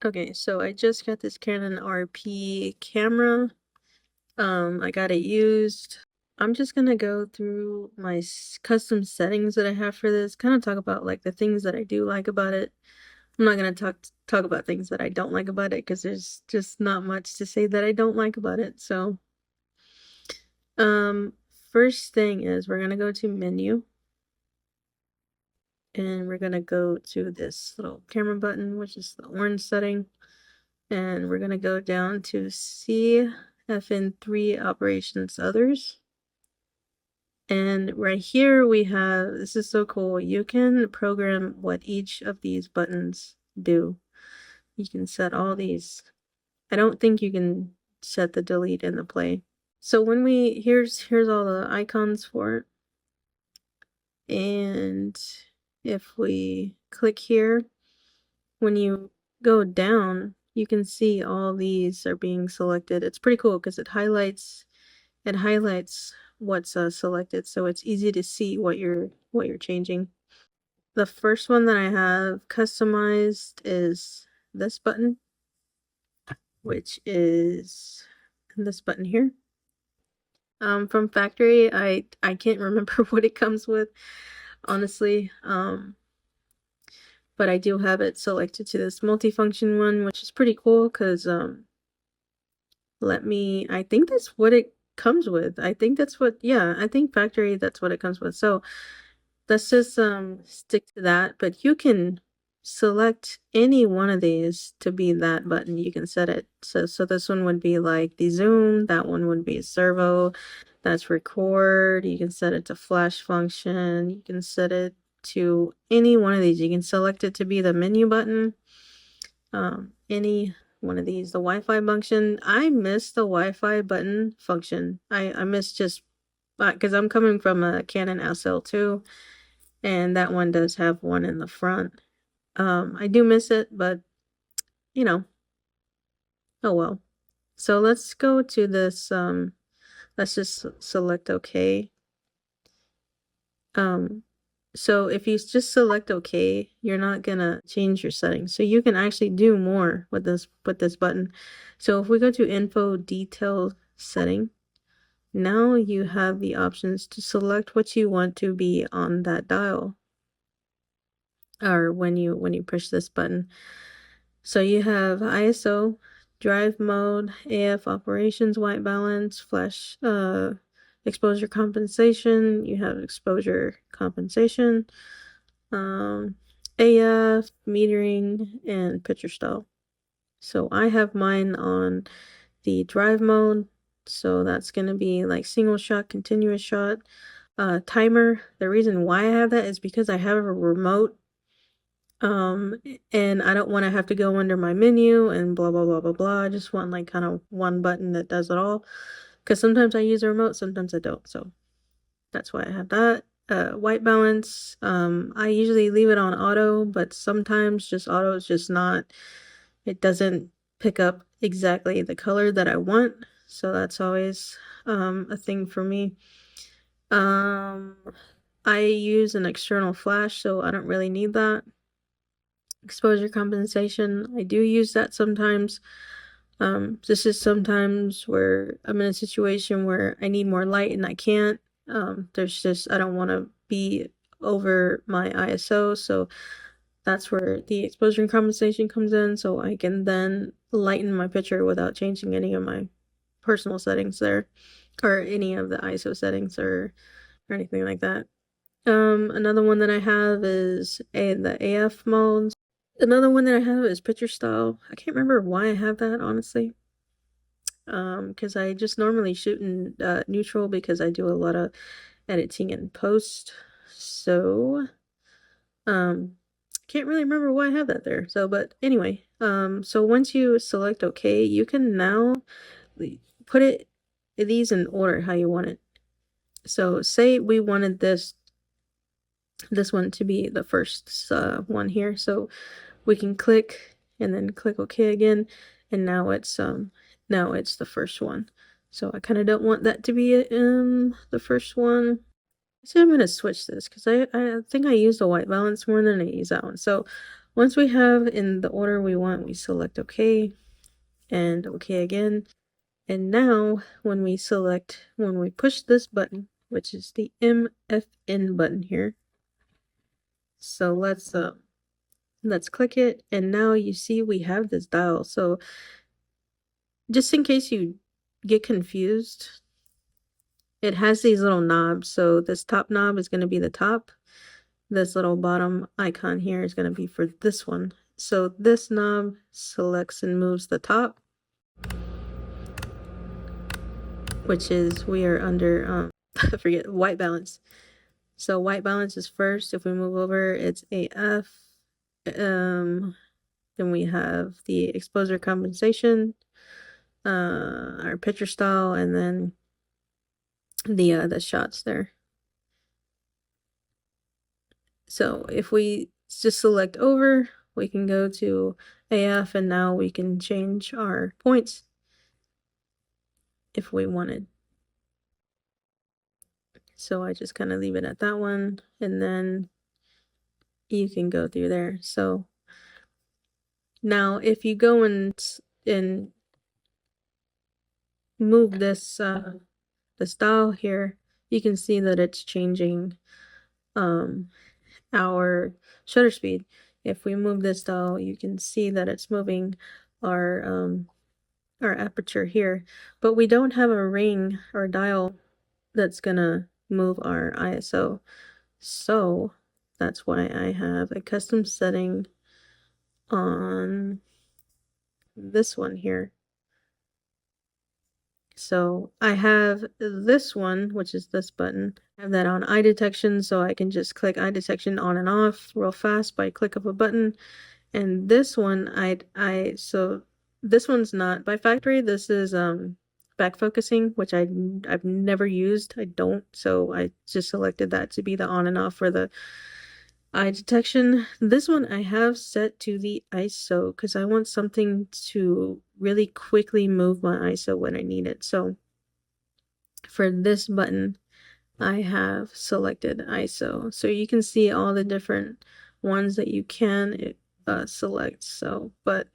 Okay, so I just got this Canon RP camera. I got it used. I'm just gonna go through my custom settings that I have for this, kind of talk about like the things that I do like about it. I'm not gonna talk about things that I don't like about it because there's just not much to say that I don't like about it. So, um, first thing is we're gonna go to menu and we're gonna go to this little camera button, which is the orange setting. And we're going to go down to CFN3 operations others. And right here we have, this is so cool, you can program what each of these buttons do. You can set all these. I don't think you can set the delete and the play. So when here's all the icons for it. And if we click here, when you go down, you can see all these are being selected. It's pretty cool because it highlights what's selected, so it's easy to see what you're changing. The first one that I have customized is this button, which is this button here. From factory, I can't remember what it comes with, honestly. But I do have it selected to this multifunction one, which is pretty cool because I think that's what it comes with. I think that's what, yeah, I think factory, that's what it comes with. So let's just stick to that, but you can select any one of these to be that button. You can set it. So this one would be like the zoom, that one would be servo, that's record. You can set it to flash function. You can set it to any one of these. You can select it to be the menu button. Any one of these. The Wi-Fi function. I miss the Wi-Fi button function. I miss just because I'm coming from a Canon SL2, and that one does have one in the front. I do miss it, but you know, oh well. So let's go to this. Let's just select OK. So if you just select OK, you're not gonna change your settings. So you can actually do more with this button. So if we go to info detail setting, now you have the options to select what you want to be on that dial, or when you push this button. So you have ISO, drive mode, AF operations, white balance, flash exposure compensation. You have exposure compensation, AF, metering, and picture style. So I have mine on the drive mode. So that's going to be like single shot, continuous shot, timer. The reason why I have that is because I have a remote, and I don't want to have to go under my menu and blah, blah, blah, blah, blah. I just want like kind of one button that does it all. Because sometimes I use a remote, sometimes I don't. So that's why I have that. White balance, I usually leave it on auto, but sometimes just auto is just not, it doesn't pick up exactly the color that I want. So that's always a thing for me. I use an external flash, so I don't really need that. Exposure compensation, I do use that sometimes. This is sometimes where I'm in a situation where I need more light and I can't. I don't want to be over my ISO, so that's where the exposure compensation comes in, so I can then lighten my picture without changing any of my personal settings there, or any of the ISO settings or anything like that. Another one that I have is the AF modes. Another one that I have is picture style. I can't remember why I have that, honestly. Because I just normally shoot in neutral because I do a lot of editing in post. So, can't really remember why I have that there. So, but anyway, so once you select OK, you can now put these in order how you want it. So, say we wanted this one to be the first one here. So we can click and then click OK again, and now it's the first one. So I kind of don't want that to be the first one. So I'm gonna switch this because I think I use the white balance more than I use that one. So once we have in the order we want, we select OK and OK again. And now when we push this button, which is the MFN button here. So let's click it, and now you see we have this dial. So just in case you get confused, it has these little knobs. So this top knob is going to be the top. This little bottom icon here is going to be for this one. So this knob selects and moves the top, which is we are under I forget, white balance. So white balance is first. If we move over, it's AF. Then we have the exposure compensation, our picture style, and then the shots there. So if we just select over, we can go to AF, and now we can change our points if we wanted. So I just kind of leave it at that one, and then you can go through there. So now if you go and move this the style here, you can see that it's changing our shutter speed. If we move this style, you can see that it's moving our aperture here, but we don't have a ring or dial that's gonna move our ISO. So that's why I have a custom setting on this one here. So I have this one, which is this button. I have that on eye detection, so I can just click eye detection on and off real fast by click of a button. And this one, so this one's not by factory. This is back focusing, which I've never used. I don't, so I just selected that to be the on and off for the eye detection. This one I have set to the ISO because I want something to really quickly move my ISO when I need it. So for this button, I have selected ISO. So you can see all the different ones that you can select. So, but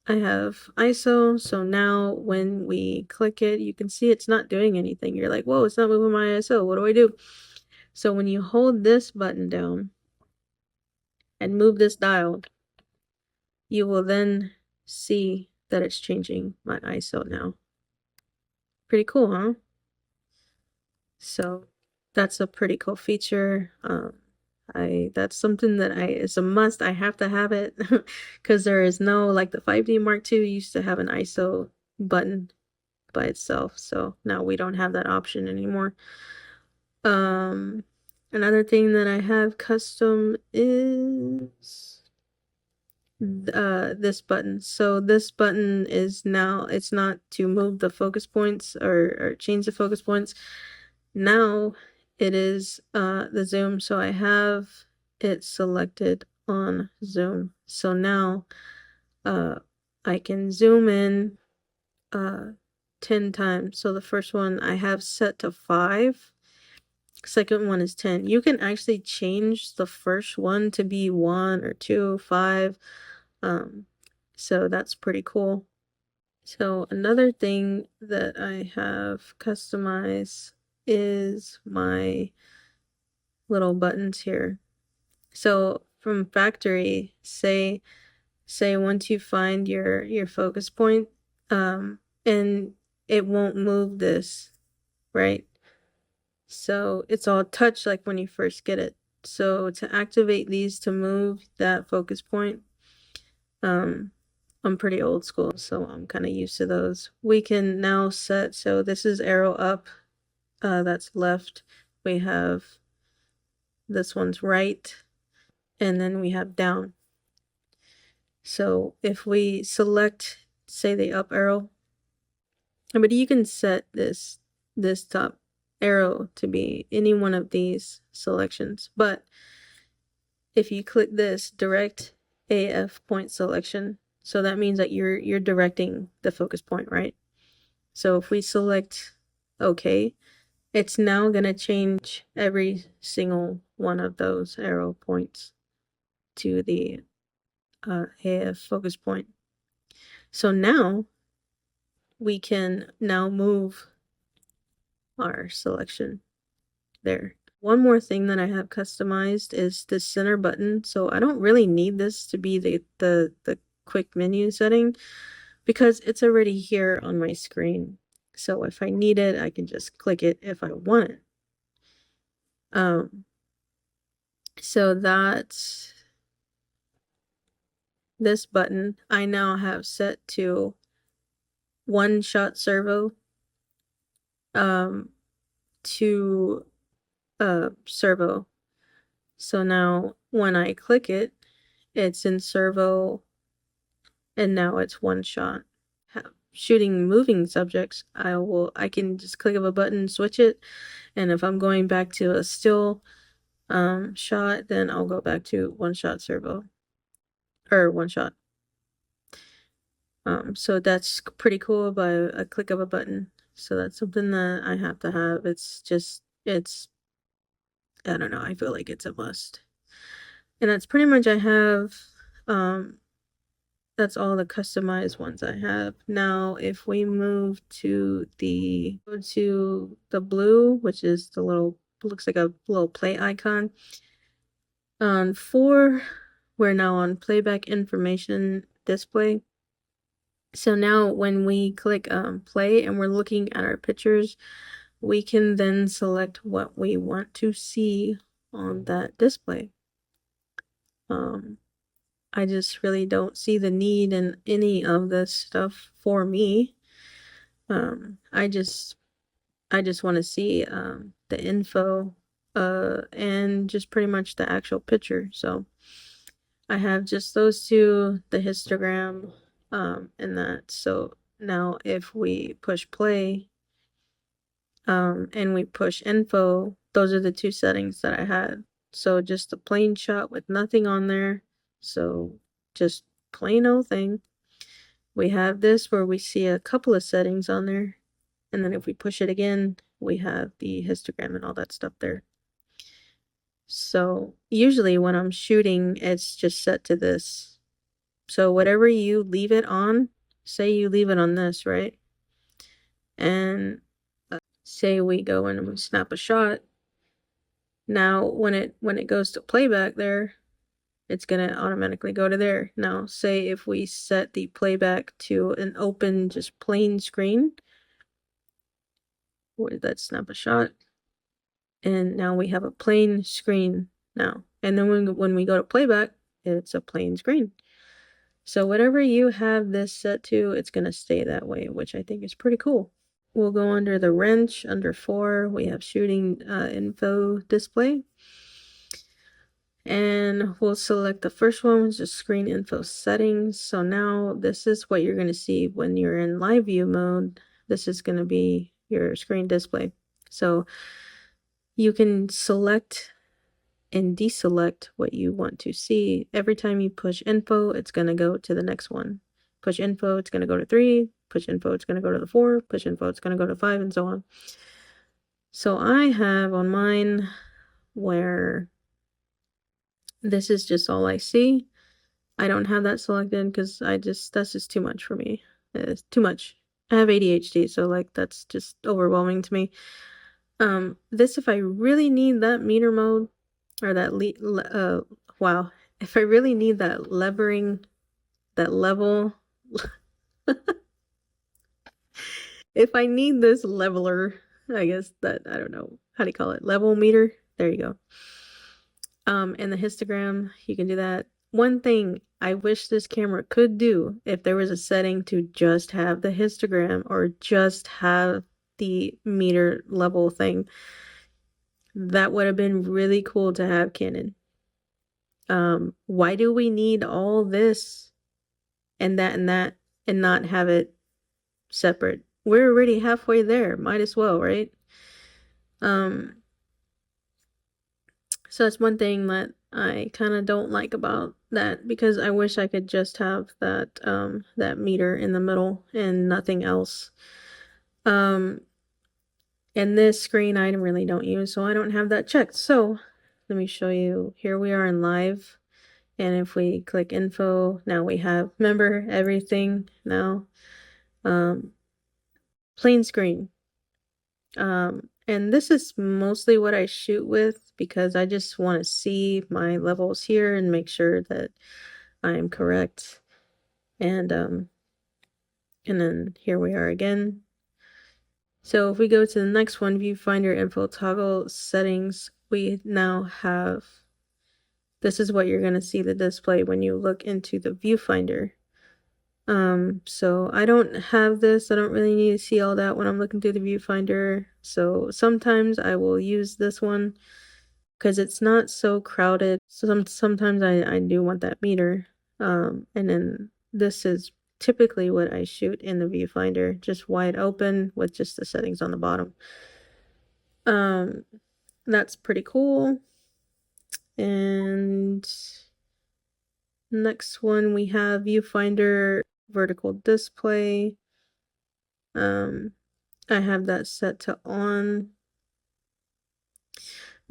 I have ISO. So now when we click it, you can see it's not doing anything. You're like, whoa, it's not moving my ISO. What do I do? So when you hold this button down and move this dial, you will then see that it's changing my ISO now. Pretty cool, huh? So that's a pretty cool feature. That's something that is a must. I have to have it because there is no, like the 5D Mark II used to have an ISO button by itself. So now we don't have that option anymore. Another thing that I have custom is this button. So this button is now, it's not to move the focus points or change the focus points. Now it is the zoom. So I have it selected on zoom. So now I can zoom in 10 times. So the first one I have set to 5. Second one is 10. You can actually change the first one to be 1 or 2, 5. So that's pretty cool. So another thing that I have customized is my little buttons here. So from factory, say once you find your focus point, and it won't move this, right? So it's all touch like when you first get it. So to activate these to move that focus point, I'm pretty old school, so I'm kind of used to those. We can now set, so this is arrow up, that's left. We have this one's right, and then we have down. So if we select, say, the up arrow, but you can set this top arrow to be any one of these selections. But if you click this direct AF point selection, so that means that you're directing the focus point, right? So if we select OK, it's now going to change every single one of those arrow points to the AF focus point. So now we can now move our selection there. One more thing that I have customized is the center button. So I don't really need this to be the quick menu setting because it's already here on my screen. So if I need it, I can just click it if I want it. So that's this button I now have set to one shot servo to servo. So now when I click it, it's in servo and now it's one shot. Shooting moving subjects, I can just click of a button, switch it, and if I'm going back to a still shot, then I'll go back to one shot servo or one shot. So that's pretty cool by a click of a button. So that's something that I have to have. I don't know, I feel like it's a must. And that's pretty much I have, that's all the customized ones I have. Now, if we move to go to the blue, which is the little, looks like a little play icon. On 4, we're now on playback information display. So now when we click play and we're looking at our pictures, we can then select what we want to see on that display. I just really don't see the need in any of this stuff for me. I just want to see the info and just pretty much the actual picture. So I have just those two, the histogram and that. So now if we push play and we push info, those are the two settings that I had. So just a plain shot with nothing on there. So just plain old thing. We have this where we see a couple of settings on there. And then if we push it again, we have the histogram and all that stuff there. So usually when I'm shooting, it's just set to this. So whatever you leave it on, say you leave it on this, right? And say we go in and we snap a shot. Now when it goes to playback there, it's gonna automatically go to there. Now say if we set the playback to an open, just plain screen, where did that snap a shot? And now we have a plain screen now. And then when we go to playback, it's a plain screen. So whatever you have this set to, it's gonna stay that way, which I think is pretty cool. We'll go under the wrench, under 4, we have shooting info display. And we'll select the first one, which is screen info settings. So now this is what you're going to see when you're in live view mode. This is going to be your screen display. So you can select and deselect what you want to see. Every time you push info, it's going to go to the next one. Push info, it's going to go to 3. Push info, it's going to go to the 4. Push info, it's going to go to 5, and so on. So I have on mine where this is just all I see. I don't have that selected because that's just too much for me. It's too much. I have ADHD, so like that's just overwhelming to me. This, if I really need that meter mode or that wow, if I really need that levering, that level, if I need this leveler, I guess that, I don't know, how do you call it? Level meter? There you go. And the histogram, you can do that. One thing I wish this camera could do, if there was a setting to just have the histogram or just have the meter level thing, that would have been really cool to have, Canon. Why do we need all this and that and not have it separate? We're already halfway there. Might as well, right? So that's one thing that I kind of don't like about that, because I wish I could just have that that meter in the middle and nothing else. And this screen I really don't use, so I don't have that checked. So let me show you. Here we are in live, And if we click info, now we have, remember everything now, plain screen. And this is mostly what I shoot with because I just want to see my levels here and make sure that I am correct. And then here we are again. So if we go to the next one, viewfinder info toggle settings, we now have, this is what you're going to see the display when you look into the viewfinder. So I don't have this. I don't really need to see all that when I'm looking through the viewfinder. So sometimes I will use this one because it's not so crowded. So sometimes I do want that meter. And then this is typically what I shoot in the viewfinder, just wide open with just the settings on the bottom. That's pretty cool. And next one we have viewfinder vertical display. I have that set to on.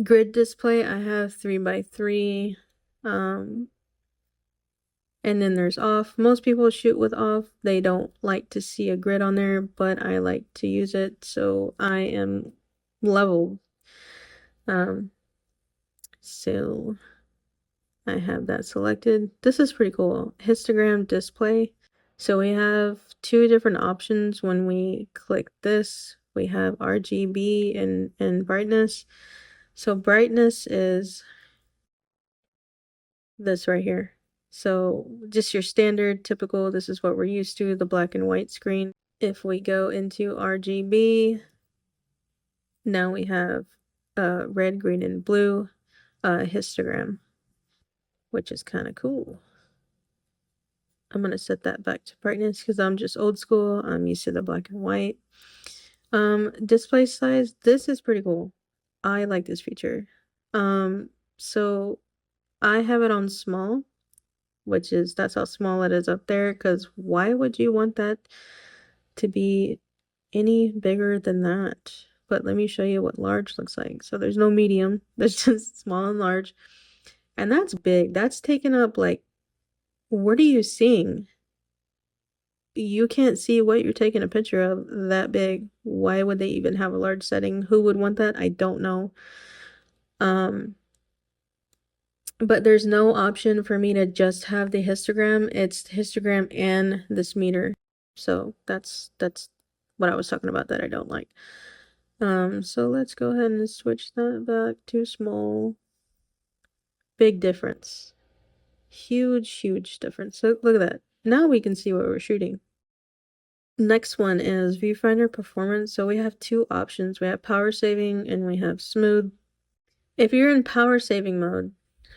Grid display, I have 3x3. And then there's off. Most people shoot with off. They don't like to see a grid on there, but I like to use it, so I am leveled. So I have that selected. This is pretty cool. Histogram display. So we have two different options when we click this. We have RGB and brightness. So brightness is this right here. So just your standard, typical, this is what we're used to, the black and white screen. If we go into RGB, now we have red, green, and blue histogram, which is kind of cool. I'm going to set that back to brightness because I'm just old school. I'm used to the black and white. Display size, this is pretty cool. I like this feature. So I have it on small, which is, that's how small it is up there, because why would you want that to be any bigger than that? But let me show you what large looks like. So there's no medium, there's just small and large. And that's big. That's taken up, like, what are you seeing? You can't see what you're taking a picture of that big. Why would they even have a large setting? Who would want that? I don't know. But there's no option for me to just have the histogram. It's the histogram and this meter. So that's what I was talking about that I don't like. So let's go ahead and switch that back to small. Big difference. Huge difference. So look at that. Now we can see what we're shooting. Next one is viewfinder performance. So we have two options. We have power saving and we have smooth. If you're in power saving mode,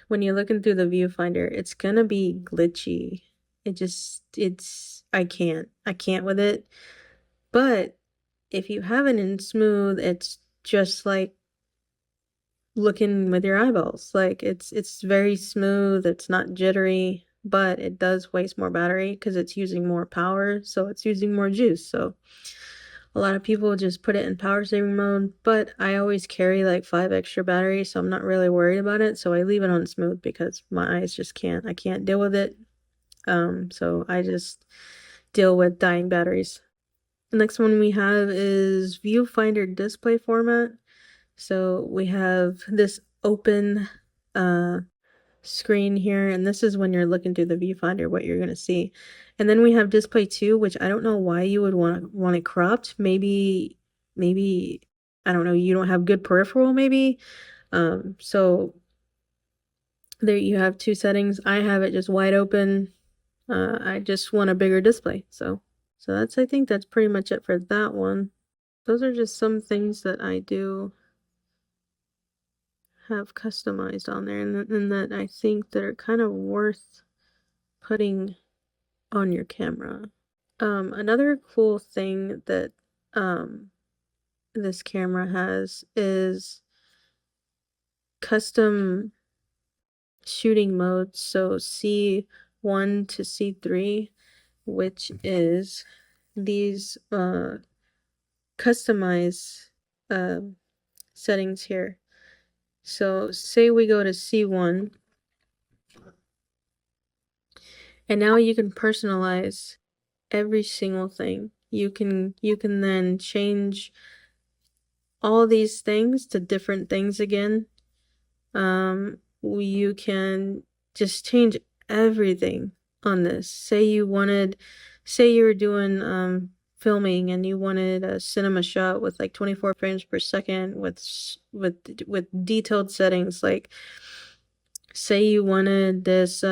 when you're looking through the viewfinder, it's gonna be glitchy. I can't with it. But if you have it in smooth, it's just like looking with your eyeballs. Like it's very smooth, it's not jittery, but it does waste more battery because it's using more power, so it's using more juice. So a lot of people just put it in power saving mode, but I always carry like 5 extra batteries, so I'm not really worried about it. So I leave it on smooth because my eyes just I can't deal with it. So I just deal with dying batteries. The next one we have is viewfinder display format. So we have this open screen here, and this is when you're looking through the viewfinder what you're gonna see. And then we have display 2, which I don't know why you would want it cropped. Maybe I don't know, you don't have good peripheral maybe. So there you have two settings. I have it just wide open. I just want a bigger display. So I think that's pretty much it for that one. Those are just some things that I do have customized on there and that I think that are kind of worth putting on your camera. Another cool thing that this camera has is custom shooting modes. So C1 to C3, which is these customize settings here. So say we go to C1. And now you can personalize every single thing. You can then change all these things to different things again. You can just change everything on this. Say you were doing filming and you wanted a cinema shot with like 24 frames per second with detailed settings. Like, say you wanted this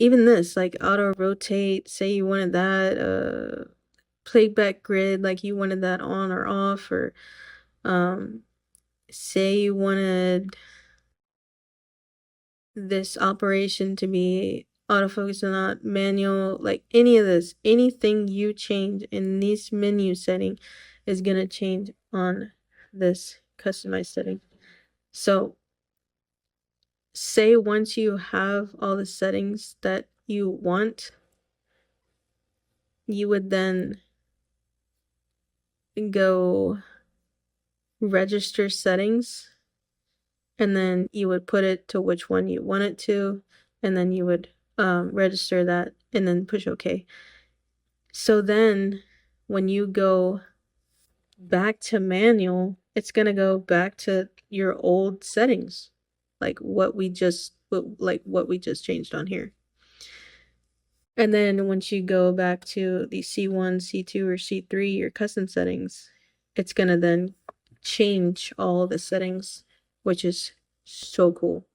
even this, like, auto rotate. Say you wanted that playback grid, like you wanted that on or off, or um say you wanted this operation to be autofocus and not manual, like any of this, anything you change in this menu setting is gonna change on this customized setting. So say once you have all the settings that you want, you would then go register settings, and then you would put it to which one you want it to, and then you would register that and then push OK. So then when you go back to manual, it's going to go back to your old settings, like what we just changed on here. And then once you go back to the C1, C2, or C3, your custom settings, it's going to then change all the settings, which is so cool.